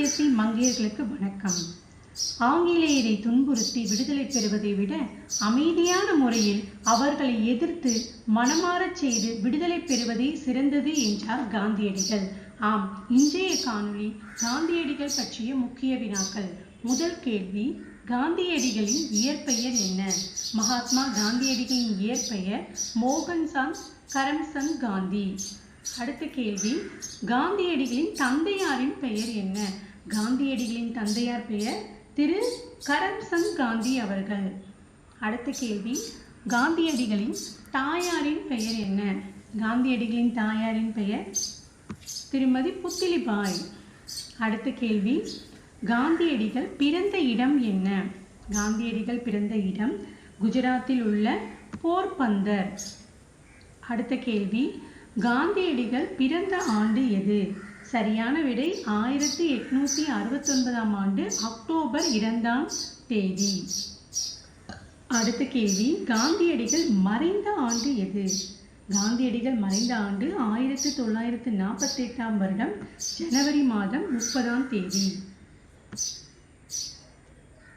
TNPSC மங்கையர்களுக்கு வணக்கம். ஆங்கிலேயரை துன்புறுத்தி விடுதலை பெறுவதை விட அமைதியான முறையில் அவர்களை எதிர்த்து மனமாறச் செய்து விடுதலை பெறுவதே சிறந்தது என்றார் காந்தியடிகள். ஆம், இன்றைய காணொளி காந்தியடிகள் பற்றிய முக்கிய வினாக்கள். முதல் கேள்வி, காந்தியடிகளின் இயற்பெயர் என்ன? மகாத்மா காந்தியடிகளின் இயற்பெயர் மோகன்தாஸ் கரம்சந்த் காந்தி. அடுத்த கேள்வி, காந்தியடிகளின் தந்தையாரின் பெயர் என்ன? காந்தியடிகளின் தந்தையார் பெயர் திரு கரம்சந்த் காந்தி அவர்கள். அடுத்த கேள்வி, காந்தியடிகளின் தாயாரின் பெயர் என்ன? காந்தியடிகளின் தாயாரின் பெயர் திருமதி புத்திலிபாய். அடுத்த கேள்வி, காந்தியடிகள் பிறந்த இடம் என்ன? காந்தியடிகள் பிறந்த இடம் குஜராத்தில் உள்ள போர்பந்தர். அடுத்த கேள்வி, காந்தியடிகள் பிறந்த ஆண்டு எது? சரியான விடை 1869 ஆண்டு அக்டோபர் 2ஆம் தேதி. அடுத்த கேள்வி, காந்தியடிகள் மறைந்த ஆண்டு எது? காந்தியடிகள் மறைந்த ஆண்டு 1948 வருடம் ஜனவரி மாதம் 30ஆம் தேதி.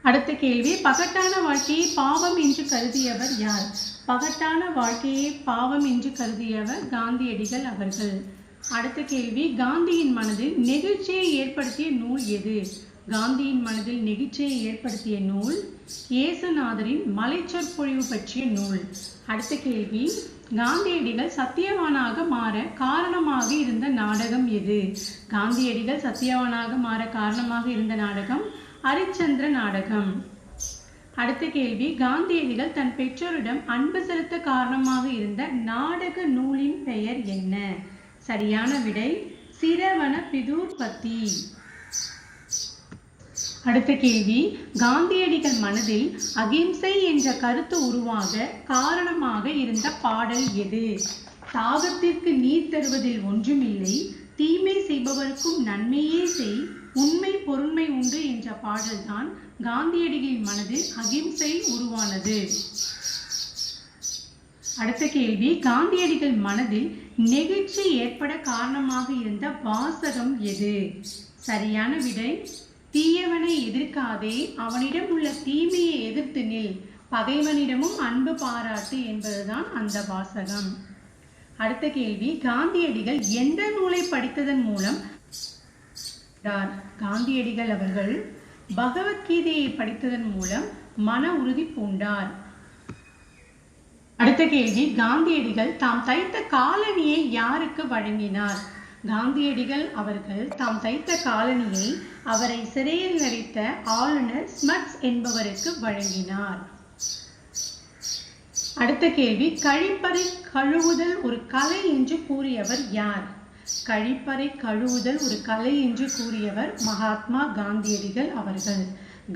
அடுத்த கேள்வி, பகட்டான வாழ்க்கையை பாவம் என்று கருதியவர் யார்? பகட்டான வாழ்க்கையை பாவம் என்று கருதியவர் காந்தியடிகள் அவர்கள். அடுத்த கேள்வி, காந்தியின் மனதில் நெகிழ்ச்சியை ஏற்படுத்திய நூல் எது? காந்தியின் மனதில் நெகிழ்ச்சியை ஏற்படுத்திய நூல் இயேசுநாதரின் மலைச்சொற்பொழிவு பற்றிய நூல். அடுத்த கேள்வி, காந்தியடிகள் சத்தியவானாக மாற காரணமாக இருந்த நாடகம் எது? காந்தியடிகள் சத்தியவானாக மாற காரணமாக இருந்த நாடகம் ஹரிச்சந்திர நாடகம். அடுத்த கேள்வி, காந்தியடிகள் தன் பெற்றோரிடம் அன்பு செலுத்த காரணமாக இருந்த நாடக நூலின் பெயர் என்ன? சரியான விடை சிரவண பிதுர்பதி. அடுத்த கேள்வி, காந்தியடிகள் மனதில் அகிம்சை என்ற கருத்து உருவாக காரணமாக இருந்த பாடல் எது? தாகத்திற்கு நீர் தருவதில் ஒன்றுமில்லை, தீமை செய்பவருக்கும் நன்மையே செய், உண்மை பொருண்மை உண்டு என்ற பாடல்தான் காந்தியடிகளின் மனதில் அகிம்சை உருவானது. அடுத்த கேள்வி, காந்தியடிகள் மனதில் நெகிழ்ச்சி ஏற்பட காரணமாக இருந்த வாசகம் எது? சரியான விடை தீயவனை எதிர்க்காதே, அவனிடம் உள்ள தீமையை எதிர்த்து நில், பகைவனிடமும் அன்பு பாராட்டு என்பதுதான் அந்த வாசகம். அடுத்த கேள்வி, காந்தியடிகள் எந்த நூலை படித்ததன் மூலம்? காந்தியடிகள் அவர்கள் பகவத்கீதையை படித்ததன் மூலம் மன உறுதி பூண்டார். அடுத்த கேள்வி, காந்தியடிகள் தாம் தைத்த காலணியை யாருக்கு வழங்கினார்? காந்தியடிகள் அவர்கள் தாம் தைத்த காலணியை அவரை சிறையில் அடைத்த ஆளுநர் ஸ்மட்ஸ் என்பவருக்கு வழங்கினார். அடுத்த கேள்வி, கழிப்பறை கழுவுதல் ஒரு கலை என்று கூறியவர் யார்? கழிப்பறை கழுவுதல் ஒரு கலை என்று கூறியவர் மகாத்மா காந்தியடிகள் அவர்கள்.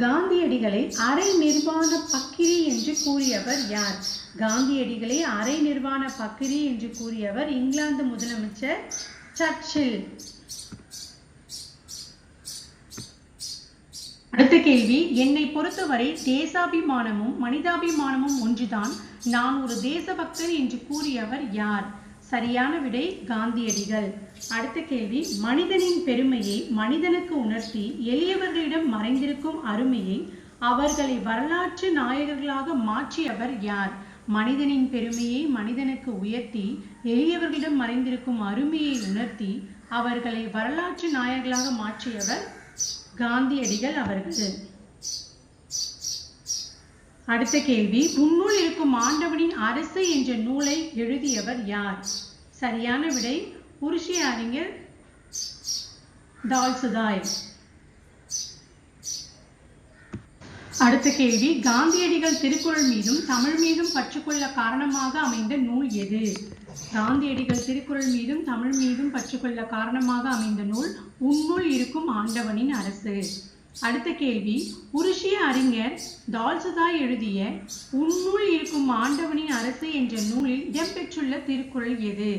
காந்தியடிகளை அரை நிர்வாண பக்கிரி என்று கூறியவர் யார்? காந்தியடிகளை அரை நிர்வாண பக்கிரி என்று கூறியவர் இங்கிலாந்து முதலமைச்சர் சர்ச்சில். அடுத்த கேள்வி, என்னை பொறுத்தவரை தேசாபிமானமும் மனிதாபிமானமும் ஒன்றுதான், நான் ஒரு தேசபக்தர் என்று கூறியவர் யார்? சரியான விடை காந்தியடிகள். அடுத்த கேள்வி, மனிதனின் பெருமையை மனிதனுக்கு உணர்த்தி எளியவர்களிடம் மறைந்திருக்கும் அருமையை அவர்களை வரலாற்று நாயகர்களாக மாற்றியவர் யார்? மனிதனின் பெருமையை மனிதனுக்கு உயர்த்தி எளியவர்களிடம் மறைந்திருக்கும் அருமையை உணர்த்தி அவர்களை வரலாற்று நாயகர்களாக மாற்றியவர் காந்தியடிகள் அவர்கள். அடுத்த கேள்வி, உன்னுள் இருக்கும் ஆண்டவனின் அரசு என்ற நூலை எழுதியவர் யார்? சரியான விடை புருஷிய அறிஞர் தால்சுதாய். அடுத்த கேள்வி, காந்தியடிகள் திருக்குறள் மீதும் தமிழ் மீதும் பற்றுக்கொள்ள காரணமாக அமைந்த நூல் எது? காந்தியடிகள் திருக்குறள் மீதும் தமிழ் மீதும் பற்றுக்கொள்ள காரணமாக அமைந்த நூல் உன்னுள் இருக்கும் ஆண்டவனின் அரசு. அடுத்த கேள்வி, புருஷிய அறிஞர் தால்சுதாய் எழுதிய உன்னுள் இருக்கும் ஆண்டவனின் அரசு என்ற நூலில் இடம்பெற்றுள்ள திருக்குறள் எது?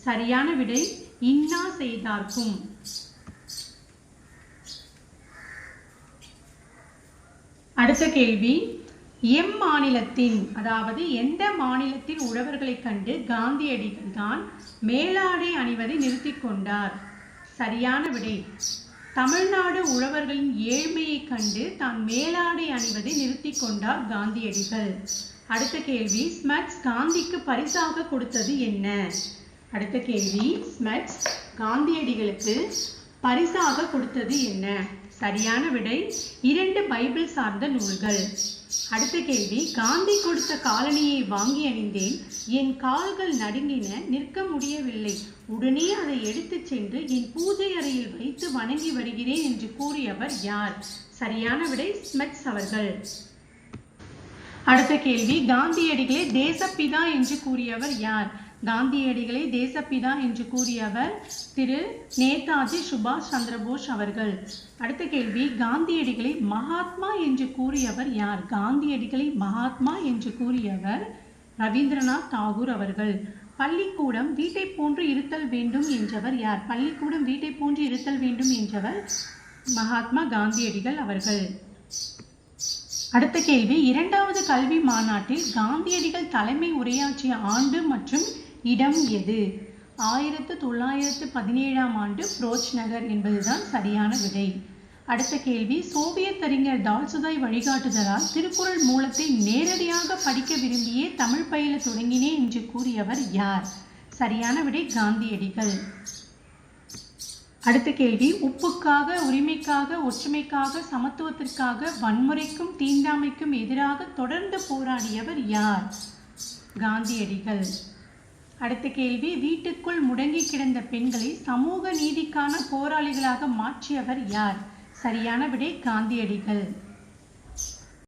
சரியான விடை இன்னா செய்தார்க்கும். அடுத்த கேள்வி, மாநிலத்தின் அதாவது எந்த மாநிலத்தின் உழவர்களை கண்டு காந்தியடிகள் தான் மேலாடை அணிவதை நிறுத்தி கொண்டார்? சரியான விடை தமிழ்நாடு உழவர்களின் ஏழ்மையை கண்டு தான் மேலாடை அணிவதை நிறுத்தி கொண்டார் காந்தியடிகள். அடுத்த கேள்வி, ஸ்மட்ஸ் காந்திக்கு பரிசாக கொடுத்தது என்ன? அடுத்த கேள்வி, ஸ்மட்ஸ் காந்தியடிகளுக்கு பரிசாக கொடுத்தது என்ன? சரியான விடை 2 பைபிள் சார்ந்த நூல்கள். அடுத்த கேள்வி, காந்தி கொடுத்த காலணியை வாங்கி அணிந்தேன், என் கால்கள் நடுங்கின, நிற்க முடியவில்லை, உடனே அதை எடுத்துச் சென்று என் பூஜை அறையில் வைத்து வணங்கி வருகிறேன் என்று கூறியவர் யார்? சரியான விடை ஸ்மட்ஸ் அவர்கள். அடுத்த கேள்வி, காந்தியடிகளை தேசப்பிதா என்று கூறியவர் யார்? காந்தியடிகளை தேசப்பிதா என்று கூறியவர் திரு நேதாஜி சுபாஷ் சந்திரபோஸ் அவர்கள். அடுத்த கேள்வி, காந்தியடிகளை மகாத்மா என்று கூறியவர் யார்? காந்தியடிகளை மகாத்மா என்று கூறியவர் ரவீந்திரநாத் தாகூர் அவர்கள். பள்ளிக்கூடம் வீட்டை போன்று இருத்தல் வேண்டும் என்றவர் யார்? பள்ளிக்கூடம் வீட்டை போன்று இருத்தல் வேண்டும் என்றவர் மகாத்மா காந்தியடிகள் அவர்கள். அடுத்த கேள்வி, 2வது கல்வி மாநாட்டில் காந்தியடிகள் தலைமை உரையாற்றிய ஆண்டு மற்றும் இடம் எது? 1917ஆம் ஆண்டு புரோச் நகர் என்பதுதான் சரியான விடை. அடுத்த கேள்வி, சோவியத் அறிஞர் டால்சுதாய் வழிகாட்டுதலால் திருக்குறள் மூலத்தை நேரடியாக படிக்க விரும்பியே தமிழ் பயில தொடங்கினேன் என்று கூறியவர் யார்? சரியான விடை காந்தியடிகள். அடுத்த கேள்வி, உப்புக்காக, உரிமைக்காக, ஒற்றுமைக்காக, சமத்துவத்திற்காக, வன்முறைக்கும் தீண்டாமைக்கும் எதிராக தொடர்ந்து போராடியவர் யார்? காந்தியடிகள். அடுத்த கேள்வி, வீட்டுக்குள் முடங்கி கிடந்த பெண்களை சமூக நீதிக்கான போராளிகளாக மாற்றியவர் யார்? சரியான விடை காந்தியடிகள்.